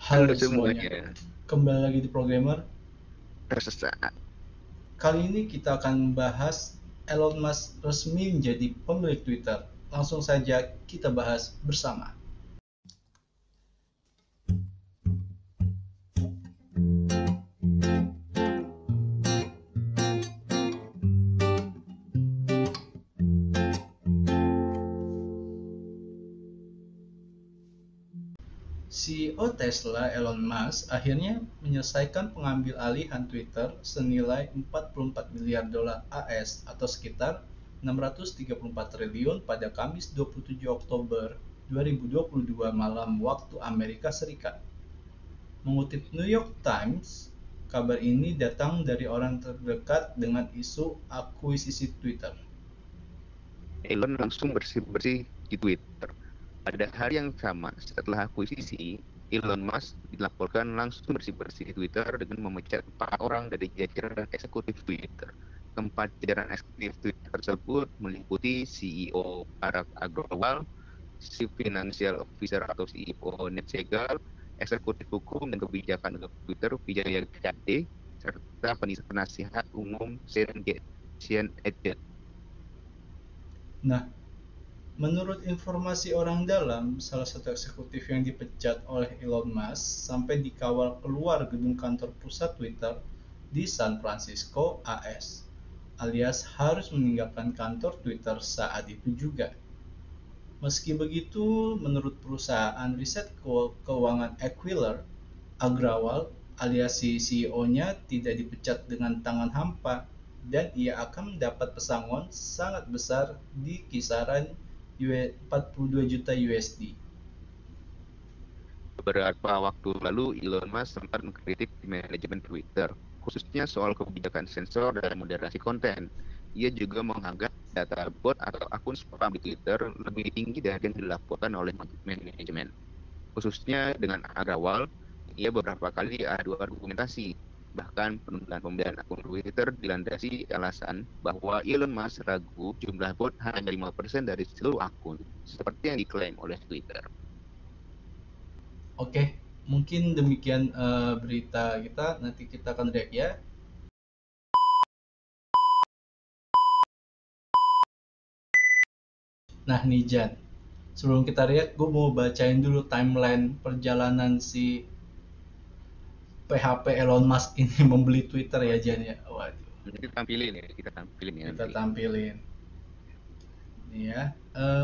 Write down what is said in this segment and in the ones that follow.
Halo Halo semuanya, semuanya, kembali lagi di Programmer. tersesat. Kali ini kita akan membahas Elon Musk resmi menjadi pemilik Twitter. Langsung saja kita bahas bersama. CEO Tesla Elon Musk akhirnya menyelesaikan pengambil alihan Twitter senilai 44 miliar dolar AS atau sekitar 634 triliun pada Kamis 27 Oktober 2022 malam waktu Amerika Serikat. Mengutip New York Times, kabar ini datang dari orang terdekat dengan isu akuisisi Twitter. Elon langsung bersih-bersih di Twitter. Pada hari yang sama setelah akuisisi, Elon Musk dilaporkan langsung bersih-bersih di Twitter dengan memecat 4 orang dari jajaran eksekutif Twitter. Keempat jajaran eksekutif Twitter tersebut meliputi CEO Parag Agrawal, Chief Financial Officer atau CEO Ned Segal, Eksekutif Hukum dan Kebijakan untuk Twitter Vijaya Gadde, serta penasihat umum Sean Edget. Nah, menurut informasi orang dalam, salah satu eksekutif yang dipecat oleh Elon Musk sampai dikawal keluar gedung kantor pusat Twitter di San Francisco, AS, alias harus meninggalkan kantor Twitter saat itu juga. Meski begitu, menurut perusahaan riset keuangan Aquilor, Agrawal alias si CEO-nya tidak dipecat dengan tangan hampa dan ia akan mendapat pesangon sangat besar di kisaran 42 juta USD. Beberapa waktu lalu, Elon Musk sempat mengkritik manajemen Twitter, khususnya soal kebijakan sensor dan moderasi konten. Ia juga menganggap data bot atau akun spam di Twitter lebih tinggi dari yang dilaporkan oleh manajemen. Khususnya dengan Agrawal, ia beberapa kali adu argumentasi. Bahkan penundaan pembelian akun Twitter dilandasi alasan bahwa Elon Musk ragu jumlah bot hanya 5% dari seluruh akun, seperti yang diklaim oleh Twitter. Oke, mungkin demikian berita kita. Nanti kita akan react ya. Nah nih Jan, sebelum kita react, gue mau bacain dulu timeline perjalanan si PHP Elon Musk ini membeli Twitter ya Jan ya. Waduh, Kita tampilin ya kita nanti. tampilin. Ini ya,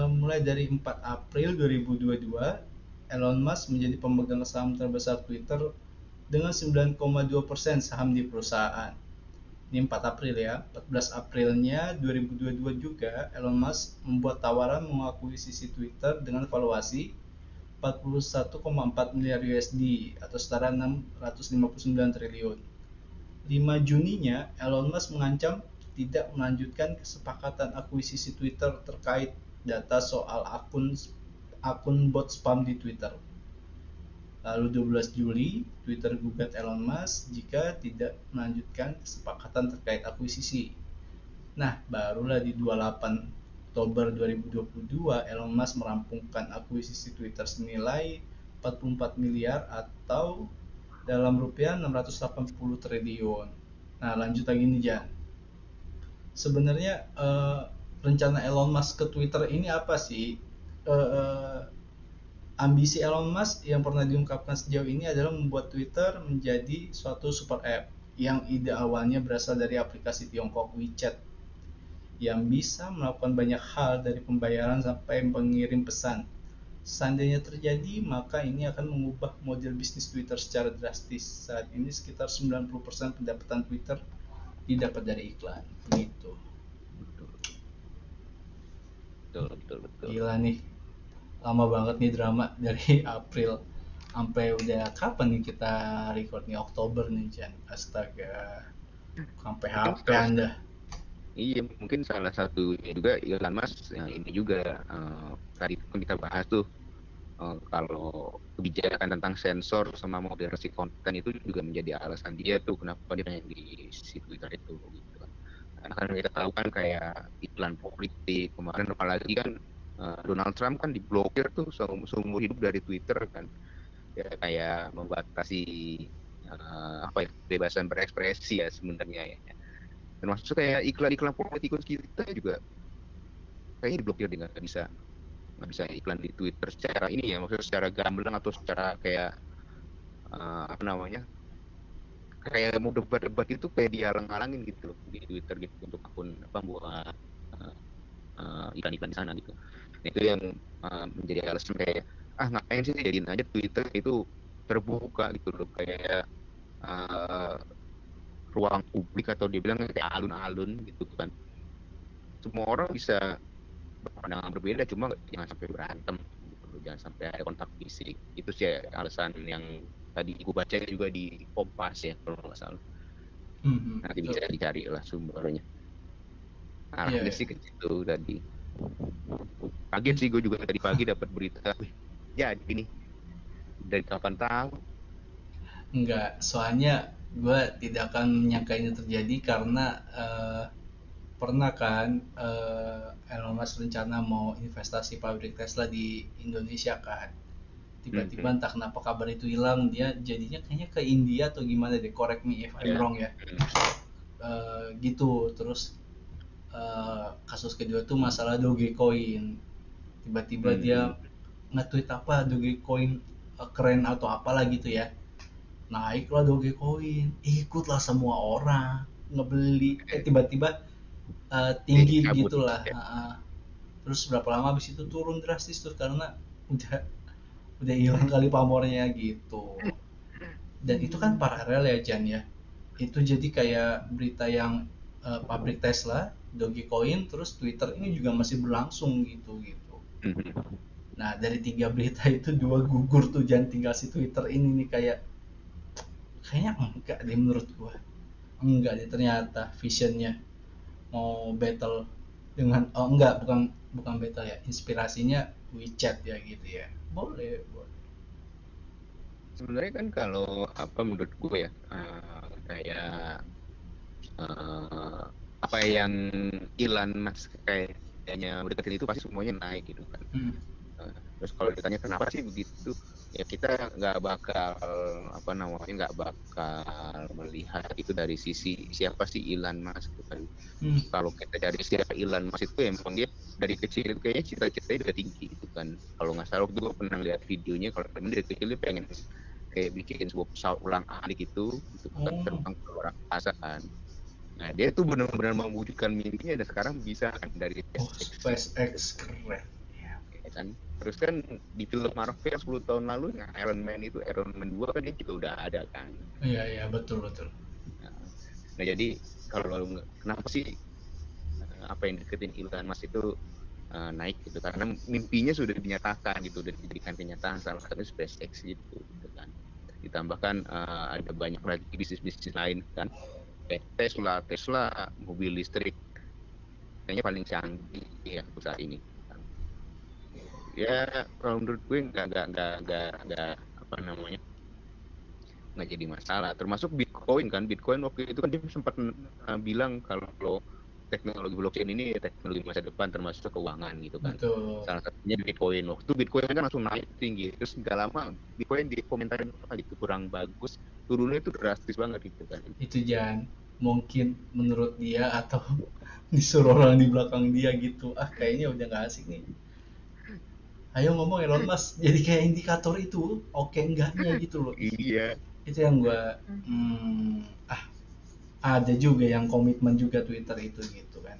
mulai dari 4 April 2022, Elon Musk menjadi pemegang saham terbesar Twitter dengan 9,2% saham di perusahaan. Ini 4 April ya. 14 Aprilnya 2022 juga, Elon Musk membuat tawaran mengakuisisi Twitter dengan valuasi 41,4 miliar USD atau setara 659 triliun. 5 Juninya, Elon Musk mengancam tidak melanjutkan kesepakatan akuisisi Twitter terkait data soal akun bot spam di Twitter. Lalu 12 Juli, Twitter gugat Elon Musk jika tidak melanjutkan kesepakatan terkait akuisisi. Nah, barulah di 28 Oktober 2022, Elon Musk merampungkan akuisisi Twitter senilai 44 miliar atau dalam rupiah 680 triliun. Nah, lanjut lagi nih Jan. Sebenarnya rencana Elon Musk ke Twitter ini apa sih? Ambisi Elon Musk yang pernah diungkapkan sejauh ini adalah membuat Twitter menjadi suatu super app yang ide awalnya berasal dari aplikasi Tiongkok WeChat yang bisa melakukan banyak hal dari pembayaran sampai mengirim pesan. Seandainya terjadi, maka ini akan mengubah model bisnis Twitter secara drastis. Saat ini sekitar 90% pendapatan Twitter didapat dari iklan. Begitu. Betul. Gila nih, lama banget nih drama dari April sampai udah kapan nih kita record nih, Oktober nih Jan. Astaga, sampai Mungkin HP Anda. mungkin salah satunya juga Elon Musk yang ini juga tadi pun kita bahas tuh, kalau kebijakan tentang sensor sama moderasi konten itu juga menjadi alasan dia tuh kenapa dia pengen di si Twitter itu gitu kan. Karena kan kita tahu kan kayak iklan politik kemarin, apalagi kan Donald Trump kan diblokir tuh seumur hidup dari Twitter kan. ya, kayak membatasi apa ya, kebebasan berekspresi ya sebenarnya ya. Termasuk kayak iklan-iklan politikus kita juga kayaknya diblokir, dengan nggak bisa iklan di Twitter secara ini ya, maksudnya secara gamblang atau secara kayak apa namanya, kayak mau debat-debat itu kayak dihalang-halangin gitu loh di Twitter gitu untuk akun apa buat iklan-iklan di sana gitu. Nah, itu yang menjadi alasan kayak ngapain sih jadiin aja Twitter itu terbuka gitu loh, kayak uh, ruang publik, atau dia bilang kayak alun-alun gitu kan. Semua orang bisa berpandangan berbeda, cuma jangan sampai berantem gitu loh, jangan sampai ada kontak fisik. Itu sih alasan yang tadi gue baca juga di Kompas ya kalau nggak salah. Nanti Betul. bisa dicari lah sumbernya. Iya, Arahnya iya. sih ke situ tadi. Kaget sih gue juga tadi pagi dapat berita. Wih, jadi nih, dari kapan tahu? Enggak, soalnya gue tidak akan menyangka ini terjadi karena pernah kan Elon Musk rencana mau investasi pabrik Tesla di Indonesia kan. Tiba-tiba Mhm. entah kenapa kabar itu hilang, dia jadinya kayaknya ke India atau gimana deh, correct me if I'm Ya. wrong ya. Gitu, terus kasus kedua tuh masalah Dogecoin. Tiba-tiba dia Mhm. nge-tweet apa Dogecoin keren atau apalah gitu ya, naiklah Dogecoin, ikutlah semua orang ngebeli, tiba-tiba Jadi tinggi cabut gitulah. ya. Terus berapa lama habis itu turun drastis tuh karena udah hilang kali pamornya gitu. Dan itu kan paralel ya Jan ya, itu jadi kayak berita yang pabrik Tesla, Dogecoin, terus Twitter ini juga masih berlangsung gitu gitu. Mhm. Nah dari tiga berita itu dua gugur tuh, Jan, tinggal si Twitter ini nih, kayaknya enggak deh menurut gua, enggak deh ternyata visionnya mau battle dengan, oh enggak, bukan bukan battle ya, inspirasinya WeChat ya gitu ya, boleh boleh. Sebenarnya kan kalau apa menurut gue ya, kayak eh, apa yang Elon Musk kayaknya mendekatin itu pasti semuanya naik gitu kan. Hmm. Terus kalau ditanya kenapa sih begitu, ya kita nggak bakal apa namanya, nggak bakal melihat itu dari sisi siapa sih Elon Musk gitu kan. Hmm. Kalau kita dari siapa Elon Musk itu emang dia dari kecil itu kayaknya cita-citanya udah tinggi gitu kan. Kalau nggak salah waktu gue pernah lihat videonya, kalau temen dari kecil dia pengen kayak bikin sebuah pesawat ulang alik itu kan, Oh. terbang ke luar angkasa kan. Nah dia tuh benar-benar mewujudkan mimpinya dan sekarang bisa kan dari Oh, SpaceX SpaceX keren ya. ya kan. Terus kan di film Marvel 10 tahun lalu yang Iron Man itu, Iron Man 2 kan dia juga udah ada kan. Iya iya, betul betul. Nah, nah jadi kalau kenapa sih apa yang deketin Elon Musk itu naik gitu, karena mimpinya sudah dinyatakan gitu, udah dijadikan kenyataan, salah satunya SpaceX gitu kan. Ditambahkan ada banyak lagi bisnis-bisnis lain kan, kayak Tesla mobil listrik kayaknya paling canggih ya untuk saat ini. Ya kalau menurut gue nggak apa namanya, nggak jadi masalah. Termasuk Bitcoin kan, Bitcoin waktu itu kan dia sempat bilang kalau teknologi blockchain ini teknologi masa depan termasuk keuangan gitu kan. Betul. Salah satunya Bitcoin. Waktu itu Bitcoin kan langsung naik tinggi, terus nggak lama Bitcoin dikomentarin apa gitu kurang bagus, turunnya itu drastis banget gitu kan. Itu Jan, mungkin menurut dia atau disuruh orang di belakang dia gitu, kayaknya udah nggak asik nih, ayo ngomong Elon Musk, jadi kayak indikator itu oke enggaknya gitu loh. Iya. Itu yang gua, hmm, ah ada juga yang komitmen juga Twitter itu gitu kan.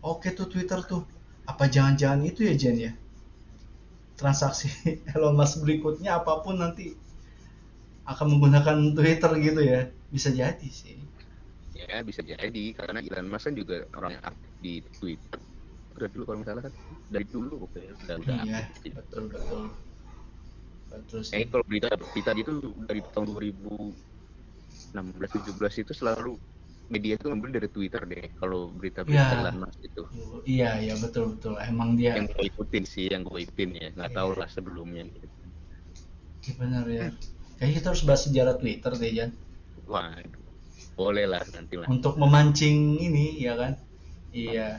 Oke tuh Twitter tuh, apa jangan-jangan itu ya Jen ya, transaksi Elon Musk berikutnya apapun nanti akan menggunakan Twitter gitu ya, bisa jadi sih. Ya bisa jadi karena Elon Musk kan juga orang yang aktif di Twitter udah dulu kalau misalnya kan, dari dulu pokoknya udah Iya, aktif di Twitter. betul betul betul sih. Kalau berita itu dari tahun 2016 17 itu selalu media itu ngambil dari Twitter deh kalau berita-berita Ya, Elon Musk itu. iya iya, betul betul, emang dia. Yang gue ikutin sih, yang gue ikutin ya, nggak tahu Iya, lah sebelumnya gitu. iya benar ya. Kayaknya kita harus bahas sejarah Twitter deh Jan, Wah, boleh lah nanti lah. untuk memancing ini ya kan. Iya.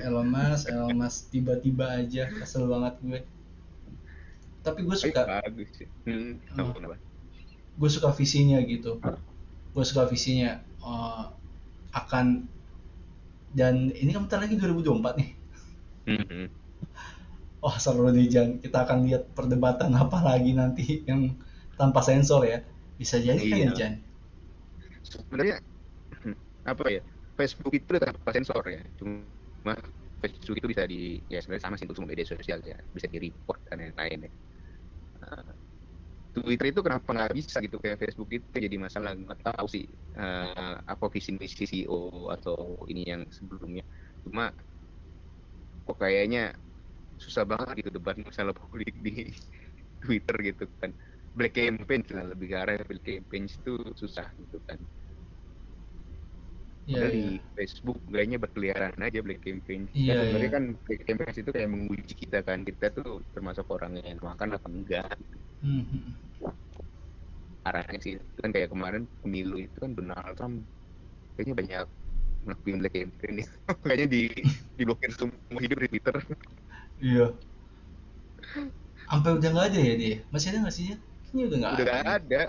Elon Musk tiba-tiba aja, kesel banget gue. Tapi gue Tapi suka, bagus sih. Kenapa, kenapa? gue suka visinya gitu. Gue suka visinya, akan, dan ini kan bentar lagi 2024 nih. Hmm. Wah, seru nih Jan, kita akan lihat perdebatan apa lagi nanti yang tanpa sensor ya. Bisa jadi kan ya Iya, Jan? sebenarnya apa ya? Facebook itu udah tanpa sensor ya. Cuma Facebook itu bisa ya sebenarnya sama sih untuk semua media sosial ya, bisa di report dan lain-lain ya. Nah, Twitter itu kenapa nggak bisa gitu kayak Facebook itu jadi masalah, nggak tahu sih apa visi misi CEO atau ini yang sebelumnya. Cuma kok kayaknya susah banget gitu debat masalah politik di Twitter gitu kan. Black campaign lah, lebih ke arah black campaign itu susah gitu kan. Iya, Padahal di iya. Facebook kayaknya berkeliaran aja black campaign. Dan Iya, iya. sebenarnya kan black campaign itu kayak menguji kita kan. Kita tuh termasuk orang yang makan apa enggak. Hmm, hmm. Arahnya sih itu kan kayak kemarin pemilu itu kan Donald Trump kayaknya banyak ngelakuin black campaign nih. Kayaknya diblokir semua hidup di Twitter. Iya. Sampai udah nggak ada ya dia? Masih ada nggak sih ya? Kayaknya udah nggak Udah ada gak nih. ada.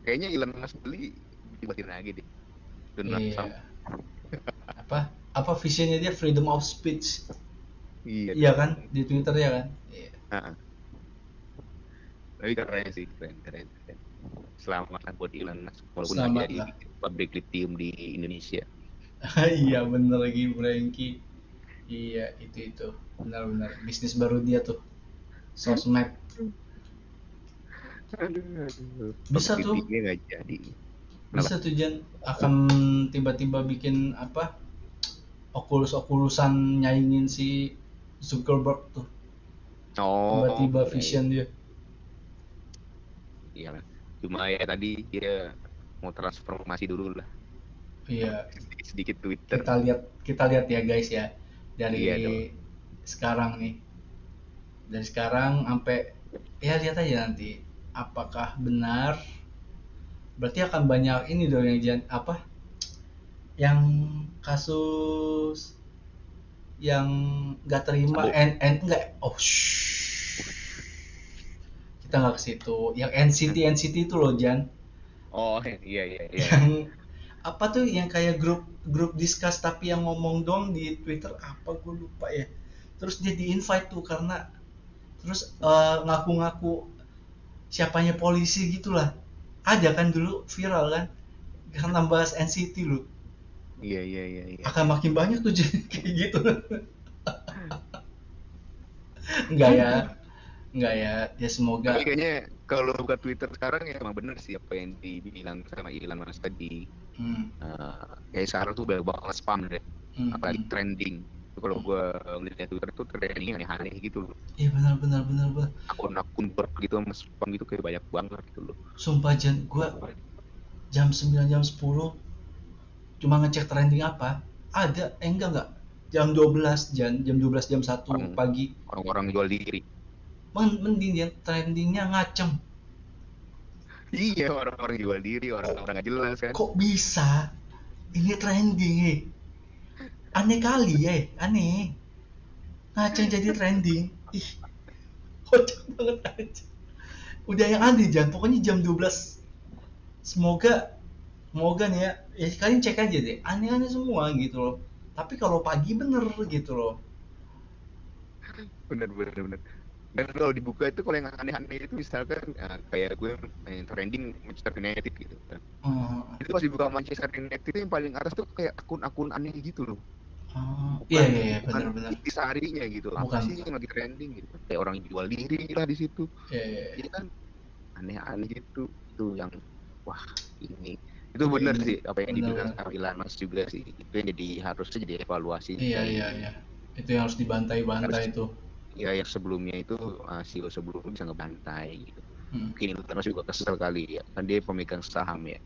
Kayaknya Elon Musk beli dibuatin lagi deh. Donald Trump. Iya. Apa visionnya dia, freedom of speech? Iya Iya kan, dong. di Twitter ya kan? Iya. Ah, tapi keren sih, keren, keren, keren. Selamat lah buat Elon Musk, walaupun nggak Selamat jadi lah. bikin pabrik lithium di Indonesia. Iya bener lagi Brengki. Iya, itu benar-benar bisnis baru dia tuh, sosmed. Aduh, aduh. Bisa Pabrik tuh, lithiumnya nggak jadi. Kenapa? bisa tuh Jan, akan tiba-tiba bikin apa, okulus-okulusan nyaingin si Zuckerberg tuh, Oh, tiba-tiba iya, iya, vision dia. iya lah. Cuma ya tadi dia mau transformasi dulu lah, Iya, sedikit-sedikit Twitter. kita lihat ya guys ya, Iya dari dong. sekarang nih, dari sekarang sampai, ya lihat aja nanti apakah benar. Berarti akan banyak ini dong yang apa, yang kasus yang nggak terima, Sabo. nggak, oh kita nggak ke situ, yang NCT itu loh Jan. Oh, iya, iya, iya, iya. Yang apa tuh, yang kayak grup grup discuss tapi yang ngomong dong di Twitter, apa gue lupa ya. Terus dia di invite tuh karena, terus ngaku-ngaku siapanya polisi gitulah. Ada kan dulu viral kan, karena bahas NCT loh. Iya, iya, iya, iya, Akan iya. makin banyak tuh jadi kayak gitu. Enggak ya, enggak ya, ya semoga. Tapi kayaknya kalau buka Twitter sekarang ya emang bener sih apa yang dibilang sama Elon Musk tadi. Hmm, Kayak sekarang tuh banyak banget spam deh, hmm, apalagi hmm. trending. Itu kalau gue ngeliat Twitter tuh trendingnya aneh-aneh gitu loh. Iya benar benar benar benar. Akun-akun bot gitu sama spam gitu kayak banyak banget gitu loh. Sumpah Jan, gua jam 9 jam 10 cuma ngecek trending apa, ada, enggak, jam 12, jam 12 jam 1 Orang pagi. orang-orang jual diri. Mending dia trendingnya ngacem. Iya, orang-orang jual diri, orang-orang nggak jelas kan. Kok bisa ini trending, aneh kali ya, aneh, ngaceng jadi trending. Ih, kocak banget aja. Udah yang aneh Jan, pokoknya jam 12. Semoga, semoga nih ya, ya kalian cek aja deh, aneh-aneh semua gitu loh. Tapi kalau pagi bener gitu loh. Bener, bener, bener. Dan kalau dibuka itu kalau yang aneh-aneh itu misalkan kayak gue main trending Manchester United gitu kan. Oh, Itu pas dibuka Manchester United itu yang paling atas tuh kayak akun-akun aneh gitu loh. oh, iya bukan iya iya, bukan bener-bener. intisarinya gitu, apa Bukan, sih yang lagi trending gitu, kayak orang jual diri lah di situ. iya iya Jadi kan aneh-aneh gitu, itu yang wah, ini itu iya, bener ini sih apa yang dibilang bener-bener. sama Elon Musk juga sih, itu yang jadi harusnya jadi evaluasi Iya iya dari iya, itu yang harus dibantai-bantai harus itu. ya yang sebelumnya itu CEO sebelumnya bisa ngebantai gitu. Hmm. Mungkin Elon Musk juga kesel kali ya, kan dia pemegang saham ya,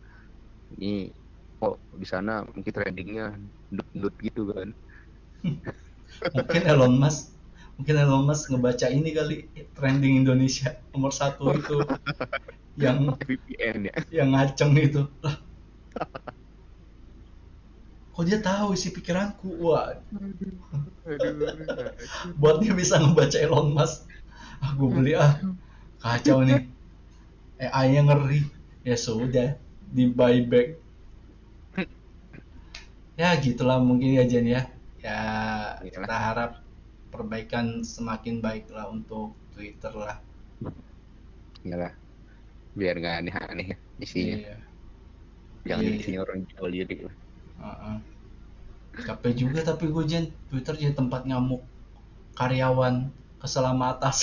ini kok di sana mungkin trendingnya ndut-ndut gitu kan. mungkin Elon Musk Mungkin Elon Musk ngebaca ini kali, trending Indonesia nomor satu itu, yang VPN ya. ngaceng itu lah. Kok dia tahu isi pikiranku? Wah, Aduh, aduh, buat dia bisa ngebaca Elon Musk. Ah, gue beli ah. kacau nih, AI-nya ngeri. Ya sudah, di buyback. Ya gitulah mungkin ya Jen ya. Ya Iyalah, kita harap perbaikan semakin baik lah untuk Twitter lah. iyalah, biar nggak aneh-aneh ya isinya. Iya, Jangan iya, iya. isinya orang jual diri lah. Heeh. Capek juga tapi gue Jen, Twitter jadi tempat nyamuk karyawan keselamatan.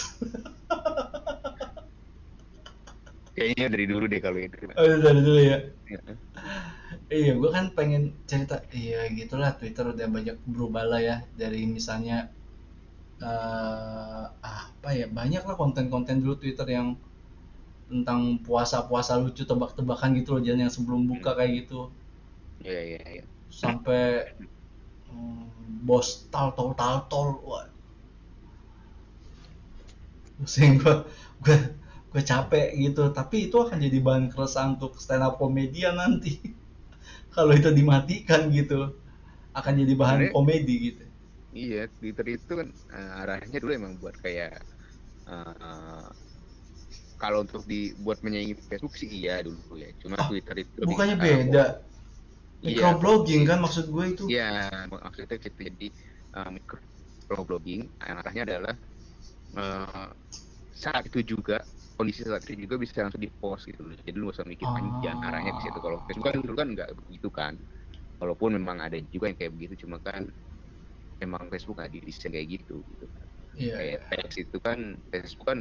Kayaknya dari dulu deh kalau itu. Oh, dari dulu ya. Ya. Iya, gue kan pengen cerita. Iya, gitulah Twitter udah banyak berubah lah ya. Dari misalnya apa ya, banyak lah konten-konten dulu Twitter yang tentang puasa-puasa lucu tebak-tebakan gitu loh, Jan, yang sebelum buka Hmm. kayak gitu. Iya, iya, iya. Sampai bos tol, wah, pusing gue gue capek gitu. Tapi itu akan jadi bahan keresahan untuk stand up komedian nanti. Kalau itu dimatikan gitu, akan jadi bahan Sebenarnya komedi gitu. iya, Twitter itu kan arahnya dulu emang buat kayak eh, kalau untuk dibuat menyaingi Facebook sih iya dulu ya. Cuma Ah, Twitter itu lebih bukannya beda, iya microblogging fokusnya kan maksud gue itu. iya maksudnya gitu. Jadi microblogging arahnya adalah eh, saat itu juga kondisi saat itu juga bisa langsung di post gitu loh. Jadi lu gak usah mikir panjang arahnya ke situ. Kalau Facebook kan Ah, dulu kan nggak begitu kan. Walaupun memang ada juga yang kayak begitu, cuma kan memang Facebook nggak didesain kayak gitu gitu kan. iya, Kayak iya, teks itu kan Facebook kan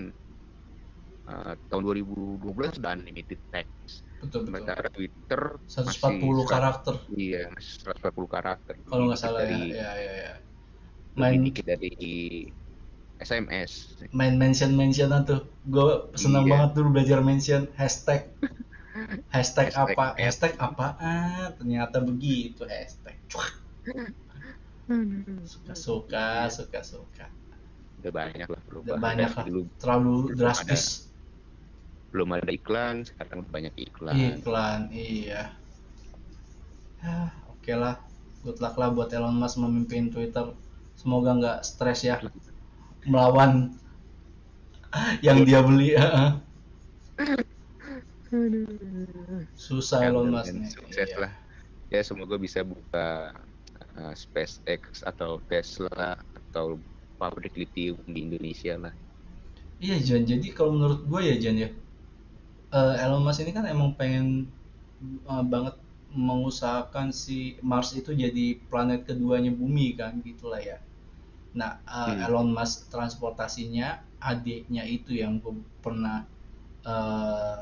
tahun 2012 sudah unlimited text. betul betul. Sementara Twitter masih 140 karakter 100, iya, masih 140 karakter, kalau lebih nggak dikit salah ya, dari ya, ya, ya. lebih Main dikit dari SMS. main mentionan tuh, gue seneng Iya, banget dulu belajar mention hashtag. Hashtag hashtag apa, ad. hashtag apaan, ternyata begitu hashtag. Cuak. Suka suka Iya, suka suka. udah banyak lah Udah perubahan banyak dari lah, dulu. terlalu Belum ada drastis. belum ada iklan, sekarang banyak iklan. Iklan, iya. Ya, oke lah. Good luck lah buat Elon Musk memimpin Twitter. Semoga nggak stres ya melawan yang Elon dia Musk. beli. Aduh. Susah Ya Elon Musk mudah-mudahan nih. sukses Iya. lah. Ya semoga bisa buka SpaceX atau Tesla atau pabrik lithium di Indonesia lah. Iya Jan, jadi kalau menurut gue ya Jan ya, Elon Musk ini kan emang pengen banget mengusahakan si Mars itu jadi planet keduanya bumi kan gitulah ya. Nah, Hmm. Elon Musk transportasinya adiknya itu yang gue pernah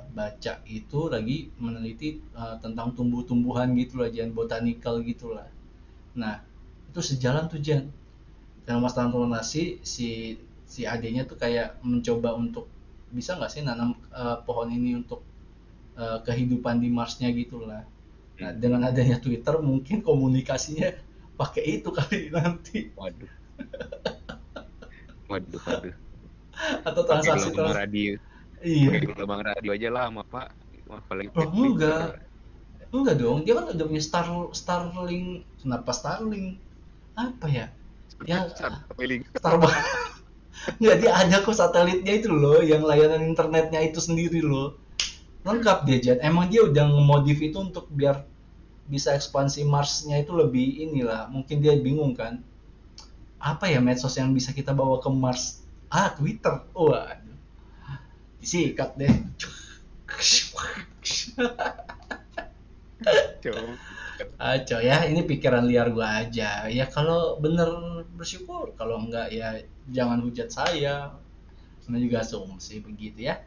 baca itu lagi meneliti tentang tumbuh-tumbuhan gitu lah Jan, botanical gitu lah. Nah, itu sejalan tuh Jan. Elon Musk transplantasi si si adiknya tuh kayak mencoba untuk bisa nggak sih nanam pohon ini untuk kehidupan di Marsnya gitulah. Nah, Hmm. dengan adanya Twitter mungkin komunikasinya pakai itu kali nanti, Waduh, waduh, waduh. atau Pakai transaksi gelombang trans. radio, pakai Iya. gelombang radio aja lama Pak. Apalagi Oh, pakai Twitter. enggak dong. Dia kan udah punya Starlink. Kenapa Starlink? Apa ya? Ya Starlink. Starbucks. Enggak, dia ada kok satelitnya itu loh, yang layanan internetnya itu sendiri loh. Lengkap dia Jan. Emang dia udah ngemodif itu untuk biar bisa ekspansi Marsnya itu lebih inilah. Mungkin dia bingung kan. Apa ya medsos yang bisa kita bawa ke Mars? Ah, Twitter. Wah, disikat deh. Coba. Aco ya, ini pikiran liar gua aja. Ya kalau bener bersyukur, kalau enggak ya jangan hujat saya. Namanya juga asumsi begitu ya.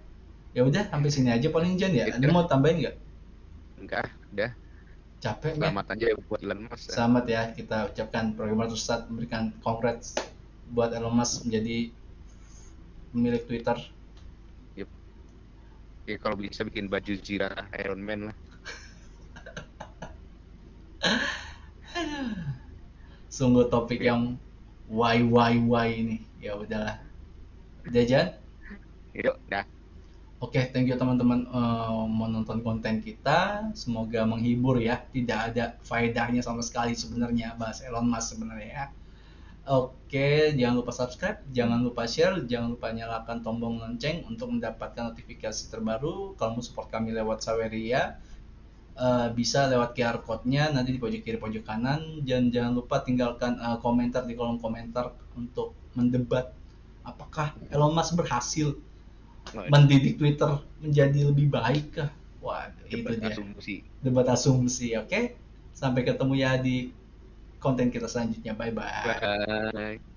Ya udah sampai sini aja paling Jan ya. Ada Gitu. mau tambahin nggak? Enggak, udah. Capek ya. Selamat aja buat Elon Musk. Selamat ya, kita ucapkan programmer Ustad memberikan congrats buat Elon Musk menjadi pemilik Twitter. Yep. Ya, kalau bisa bikin baju zirah Iron Man lah. Sungguh topik Oke. yang why ini. Ya udahlah. Udah Jan? Yuk, dah. Oke, thank you teman-teman menonton konten kita. Semoga menghibur ya. Tidak ada faedahnya sama sekali sebenarnya bahas Elon Musk sebenarnya ya. Oke, jangan lupa subscribe, jangan lupa share, jangan lupa nyalakan tombol lonceng untuk mendapatkan notifikasi terbaru. Kalau mau support kami lewat Saweria, bisa lewat QR code-nya nanti di pojok kiri pojok kanan. Dan jangan lupa tinggalkan komentar di kolom komentar untuk mendebat apakah Elon Musk berhasil Waduh, mendidik Twitter menjadi lebih baik kah? Waduh, itu debat dia. asumsi. Debat asumsi, oke? Sampai ketemu ya di konten kita selanjutnya. Bye bye. Bye.